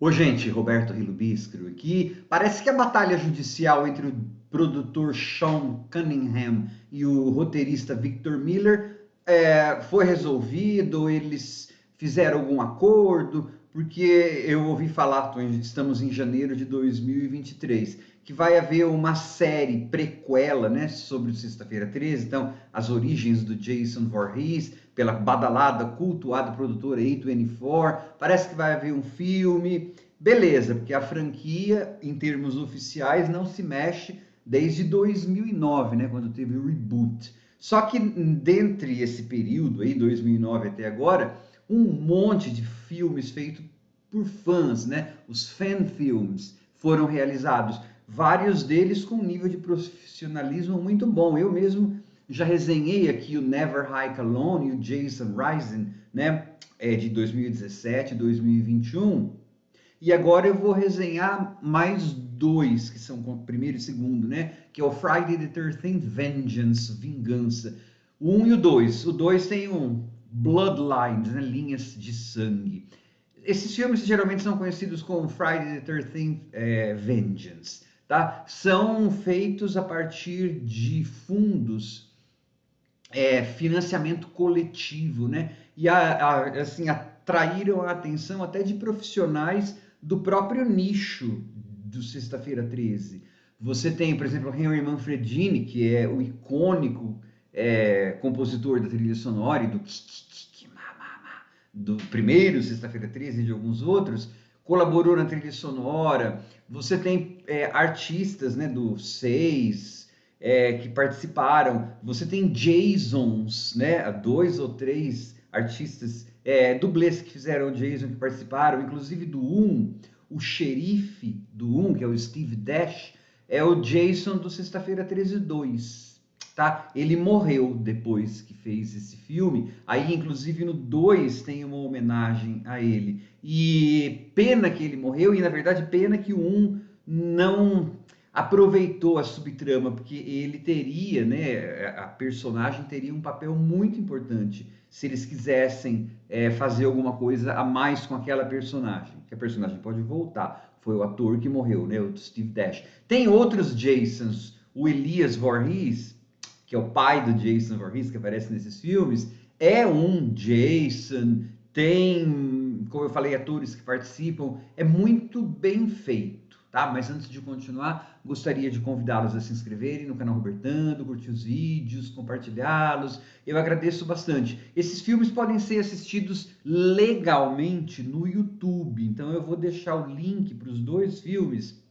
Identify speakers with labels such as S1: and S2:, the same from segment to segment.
S1: Ô, gente, Roberto Rilubiscro aqui. Parece que a batalha judicial entre o produtor Sean Cunningham e o roteirista Victor Miller foi resolvido, eles fizeram algum acordo, porque eu ouvi falar, estamos em janeiro de 2023, que vai haver uma série prequela, né, sobre o Sexta-feira 13, então, as origens do Jason Voorhees, pela badalada, cultuada produtora A24, parece que vai haver um filme, beleza, porque a franquia, em termos oficiais, não se mexe desde 2009, né, quando teve o reboot. Só que dentre esse período aí, 2009 até agora, um monte de filmes feitos por fãs, né? Os fan films foram realizados, vários deles com um nível de profissionalismo muito bom. Eu mesmo já resenhei aqui o Never Hike Alone e o Jason Rising, né? De 2017, 2021. E agora eu vou resenhar mais dois, que são o primeiro e segundo, né? Que é o Friday the 13th Vengeance, Vingança. O 1 e o 2. O 2 tem um Bloodlines, né? Linhas de sangue. Esses filmes geralmente são conhecidos como Friday the 13th Vengeance, tá? São feitos a partir de fundos, financiamento coletivo, né? E assim, atraíram a atenção até de profissionais do próprio nicho do Sexta-feira 13. Você tem, por exemplo, Henry Manfredini, que é o icônico compositor da trilha sonora e do primeiro Sexta-feira 13 e de alguns outros, colaborou na trilha sonora. Você tem artistas, né, do Seis, que participaram. Você tem Jasons, né, dois ou três artistas, dublês que fizeram o Jason, que participaram, inclusive do 1, o xerife do 1, que é o Steve Dash, é o Jason do Sexta-feira 13 2. Tá? Ele morreu depois que fez esse filme. Aí, inclusive, no 2 tem uma homenagem a ele. E pena que ele morreu, e na verdade, pena que o 1 não aproveitou a subtrama, porque ele teria, né, a personagem teria um papel muito importante se eles quisessem fazer alguma coisa a mais com aquela personagem. Que a personagem pode voltar. Foi o ator que morreu, né, o Steve Dash. Tem outros Jasons, o Elias Voorhees, que é o pai do Jason Voorhees, que aparece nesses filmes, é um Jason, tem, como eu falei, atores que participam, é muito bem feito, tá? Mas antes de continuar, gostaria de convidá-los a se inscreverem no canal Robertando, curtir os vídeos, compartilhá-los, eu agradeço bastante. Esses filmes podem ser assistidos legalmente no YouTube, então eu vou deixar o link para os dois filmes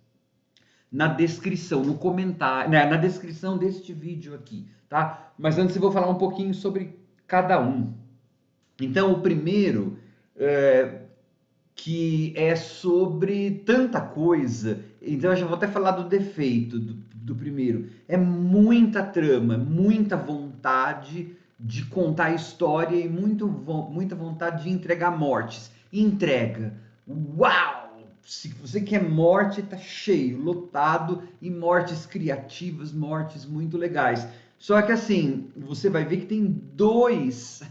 S1: na descrição, no comentário, né, na descrição deste vídeo aqui, tá? Mas antes eu vou falar um pouquinho sobre cada um. Então, o primeiro, que é sobre tanta coisa, então eu já vou até falar do defeito do primeiro. É muita trama, muita vontade de contar a história e muita vontade de entregar mortes. Entrega. Uau! Se você quer morte, tá cheio, lotado, e mortes criativas, mortes muito legais. Só que assim, você vai ver que tem dois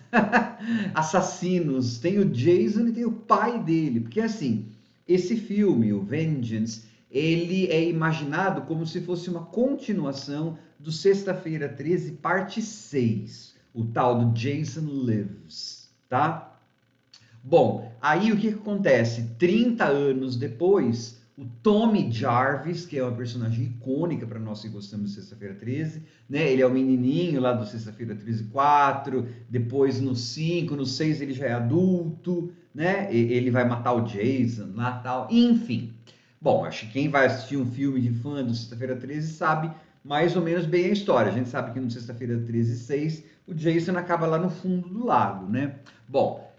S1: assassinos, tem o Jason e tem o pai dele, porque assim, esse filme, o Vengeance, ele é imaginado como se fosse uma continuação do Sexta-feira 13, parte 6, o tal do Jason Lives, tá? Bom, aí o que acontece? 30 anos depois, o Tommy Jarvis, que é uma personagem icônica para nós que gostamos de Sexta-feira 13, né? Ele é o menininho lá do Sexta-feira 13 4, depois no 5, no 6 ele já é adulto, né? Ele vai matar o Jason lá tal, enfim. Bom, acho que quem vai assistir um filme de fã do Sexta-feira 13 sabe mais ou menos bem a história. A gente sabe que no Sexta-feira 13 6 o Jason acaba lá no fundo do lago, né? Bom,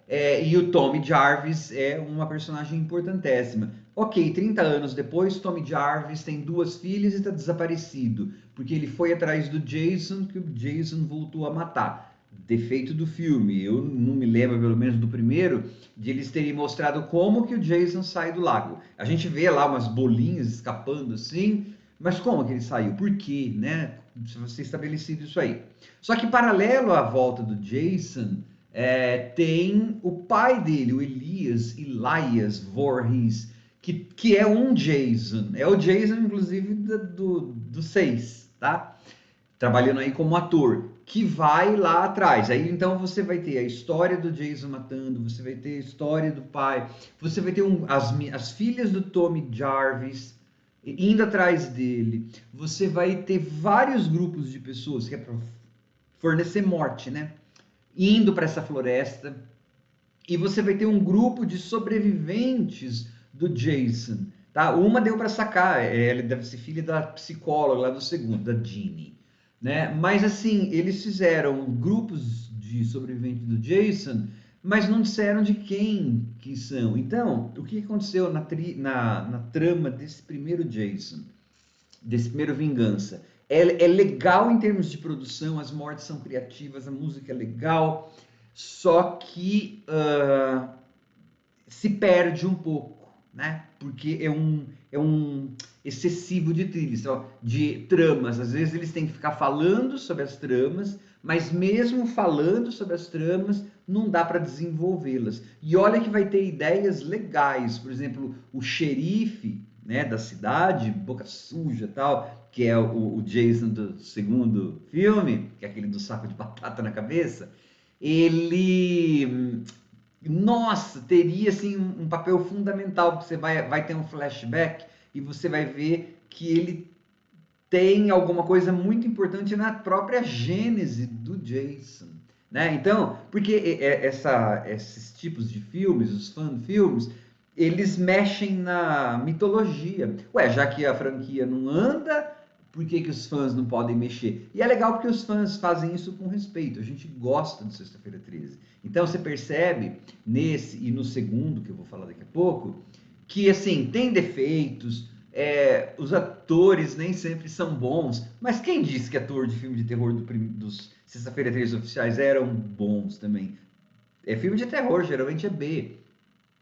S1: e o Tommy Jarvis é uma personagem importantíssima. Ok, 30 anos depois, Tommy Jarvis tem duas filhas e está desaparecido, porque ele foi atrás do Jason, que o Jason voltou a matar. Defeito do filme, eu não me lembro, pelo menos do primeiro, de eles terem mostrado como que o Jason sai do lago. A gente vê lá umas bolinhas escapando assim, mas como que ele saiu? Por quê, né? Precisa ser estabelecido isso aí. Só que paralelo à volta do Jason, tem o pai dele, o Elias Voorhees, que é um Jason. É o Jason, inclusive, do 6, tá? Trabalhando aí como ator, que vai lá atrás. Aí então você vai ter a história do Jason matando, você vai ter a história do pai, você vai ter as filhas do Tommy Jarvis indo atrás dele. Você vai ter vários grupos de pessoas que é para fornecer morte, né? Indo para essa floresta. E você vai ter um grupo de sobreviventes do Jason, tá? Uma deu para sacar, ela deve ser filha da psicóloga lá do segundo, da Jeannie, né? Mas assim, eles fizeram grupos de sobreviventes do Jason, mas não disseram de quem que são. Então, o que aconteceu na trama desse primeiro Jason, desse primeiro Vingança? É legal em termos de produção, as mortes são criativas, a música é legal, só que se perde um pouco, né? Porque é um excessivo de trilhas, de tramas. Às vezes eles têm que ficar falando sobre as tramas, mas mesmo falando sobre as tramas, não dá para desenvolvê-las. E olha que vai ter ideias legais, por exemplo, o xerife, né, da cidade, boca suja, tal, que é o Jason do segundo filme, que é aquele do saco de batata na cabeça. Ele, nossa, teria assim um papel fundamental, porque você vai ter um flashback e você vai ver que ele tem alguma coisa muito importante na própria gênese do Jason, né? Então, porque esses tipos de filmes, os fan-filmes, eles mexem na mitologia. Ué, já que a franquia não anda, por que que os fãs não podem mexer? E é legal porque os fãs fazem isso com respeito. A gente gosta do Sexta-feira 13. Então você percebe nesse e no segundo, que eu vou falar daqui a pouco, que assim, tem defeitos, os atores nem sempre são bons, mas quem disse que ator de filme de terror dos Sexta-feira 13 oficiais eram bons também? É filme de terror, geralmente é B.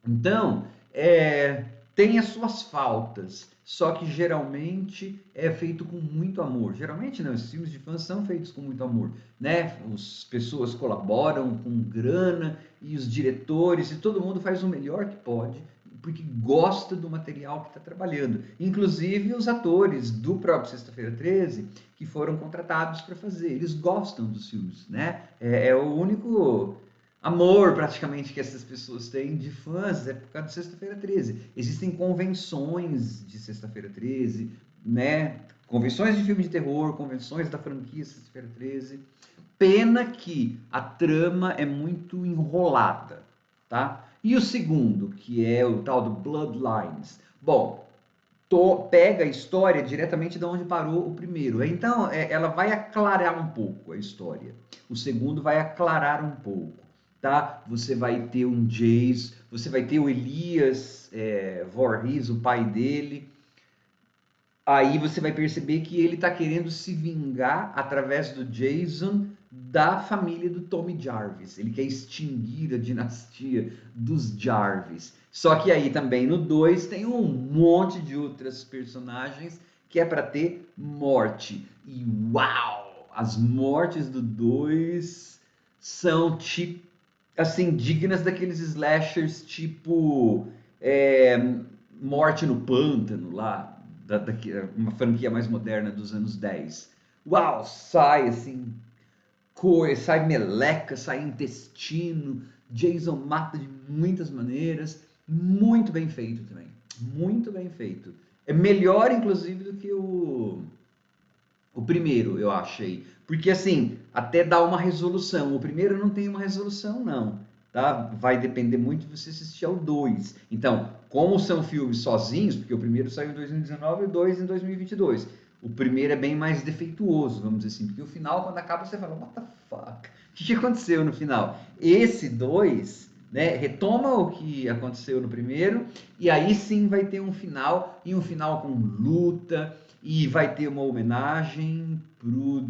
S1: Então, tem as suas faltas, só que geralmente é feito com muito amor. Geralmente não, esses filmes de fãs são feitos com muito amor, né? As pessoas colaboram com grana e os diretores e todo mundo faz o melhor que pode, porque gosta do material que está trabalhando. Inclusive os atores do próprio Sexta-feira 13 que foram contratados para fazer, eles gostam dos filmes, né? É o único amor praticamente que essas pessoas têm de fãs é por causa de Sexta-feira 13. Existem convenções de Sexta-feira 13, né? Convenções de filme de terror, convenções da franquia Sexta-feira 13. Pena que a trama é muito enrolada, tá? E o segundo, que é o tal do Bloodlines. Bom, pega a história diretamente de onde parou o primeiro. Então, ela vai aclarar um pouco a história. O segundo vai aclarar um pouco, tá? Você vai ter um Jace, você vai ter o Elias Voorhees, o pai dele. Aí você vai perceber que ele está querendo se vingar através do Jason da família do Tommy Jarvis. Ele quer extinguir a dinastia dos Jarvis. Só que aí também no 2 tem um monte de outras personagens que é para ter morte. E uau! As mortes do 2 são tipo assim dignas daqueles slashers tipo Morte no Pântano lá, uma franquia mais moderna dos anos 10. Uau, sai assim, sai meleca, sai intestino, Jason mata de muitas maneiras, muito bem feito também, muito bem feito. É melhor, inclusive, do que o primeiro, eu achei. Porque, assim, até dá uma resolução. O primeiro não tem uma resolução, não. Tá? Vai depender muito de você assistir ao 2. Então, como são filmes sozinhos, porque o primeiro saiu em 2019 e o 2 em 2022. O primeiro é bem mais defeituoso, vamos dizer assim. Porque o final, quando acaba, você fala, what the fuck? O que aconteceu no final? Esse 2, né, retoma o que aconteceu no primeiro, e aí sim vai ter um final, e um final com luta, e vai ter uma homenagem pro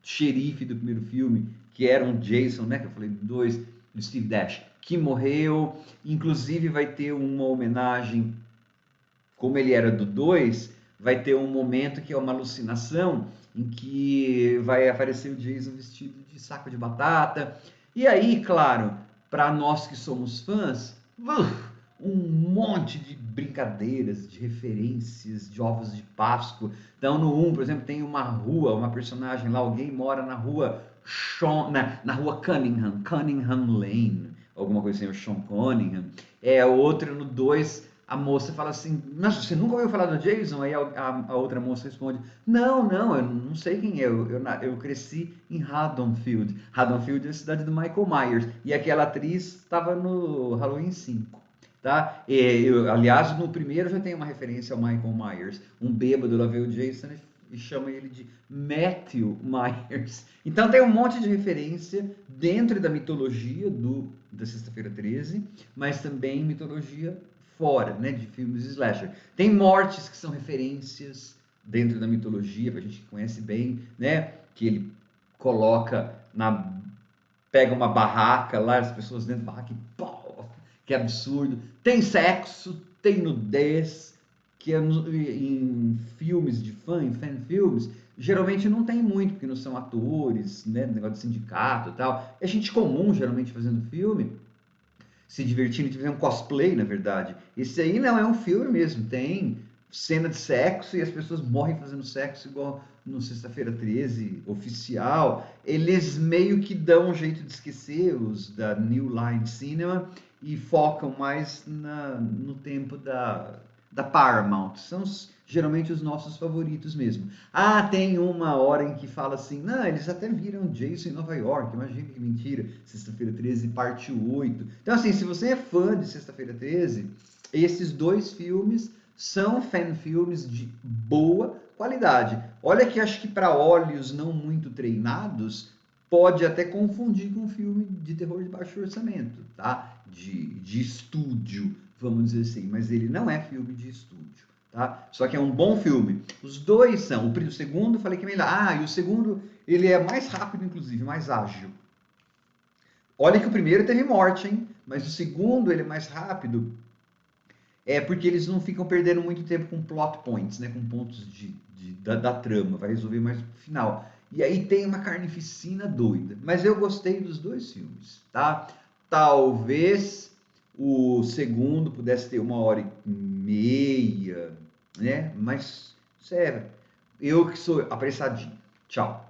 S1: xerife do primeiro filme, que era um Jason, né? Que eu falei do 2, do Steve Dash, que morreu. Inclusive vai ter uma homenagem, como ele era do 2, vai ter um momento que é uma alucinação, em que vai aparecer o Jason vestido de saco de batata. E aí, claro, para nós que somos fãs, um monte de brincadeiras, de referências, de ovos de Páscoa. Então, no 1, por exemplo, tem uma rua, uma personagem lá, alguém mora na rua na rua Cunningham, Cunningham Lane, alguma coisa assim, o Sean Cunningham. Outra no 2, a moça fala assim, mas você nunca ouviu falar do Jason? Aí a outra moça responde, não, eu não sei quem é, eu cresci em Haddonfield. Haddonfield é a cidade do Michael Myers, e aquela atriz estava no Halloween 5. Tá? Aliás, no primeiro já tem uma referência ao Michael Myers. Um bêbado lá vê o Jason e chama ele de Matthew Myers. Então tem um monte de referência dentro da mitologia da Sexta-feira 13, mas também mitologia fora, né, de filmes slasher. Tem mortes que são referências dentro da mitologia, que a gente conhece bem, né, que ele coloca pega uma barraca lá, as pessoas dentro da barraca e pau, que absurdo. Tem sexo, tem nudez, que em filmes de fã, em fan filmes, geralmente não tem muito, porque não são atores, né, negócio de sindicato e tal. É gente comum, geralmente, fazendo filme, se divertindo, fazendo um cosplay, na verdade. Esse aí não é um filme mesmo, tem cena de sexo e as pessoas morrem fazendo sexo igual no Sexta-feira 13, oficial. Eles meio que dão um jeito de esquecer os da New Line Cinema e focam mais no tempo da Paramount. São geralmente os nossos favoritos mesmo. Ah, tem uma hora em que fala assim, não, eles até viram Jason em Nova York, imagina que mentira, Sexta-feira 13, parte 8. Então, assim, se você é fã de Sexta-feira 13, esses dois filmes são fan filmes de boa qualidade. Olha que acho que para olhos não muito treinados, pode até confundir com um filme de terror de baixo orçamento, tá? De estúdio, vamos dizer assim, mas ele não é filme de estúdio. Tá? Só que é um bom filme. Os dois são. O segundo, falei que é melhor. Ah, e o segundo, ele é mais rápido, inclusive, mais ágil. Olha que o primeiro teve morte, hein? Mas o segundo, ele é mais rápido. É porque eles não ficam perdendo muito tempo com plot points, né? Com pontos da trama. Vai resolver mais no final. E aí tem uma carnificina doida. Mas eu gostei dos dois filmes, tá? Talvez o segundo pudesse ter 1h30, né? Mas, sério, eu que sou apressadinho. Tchau.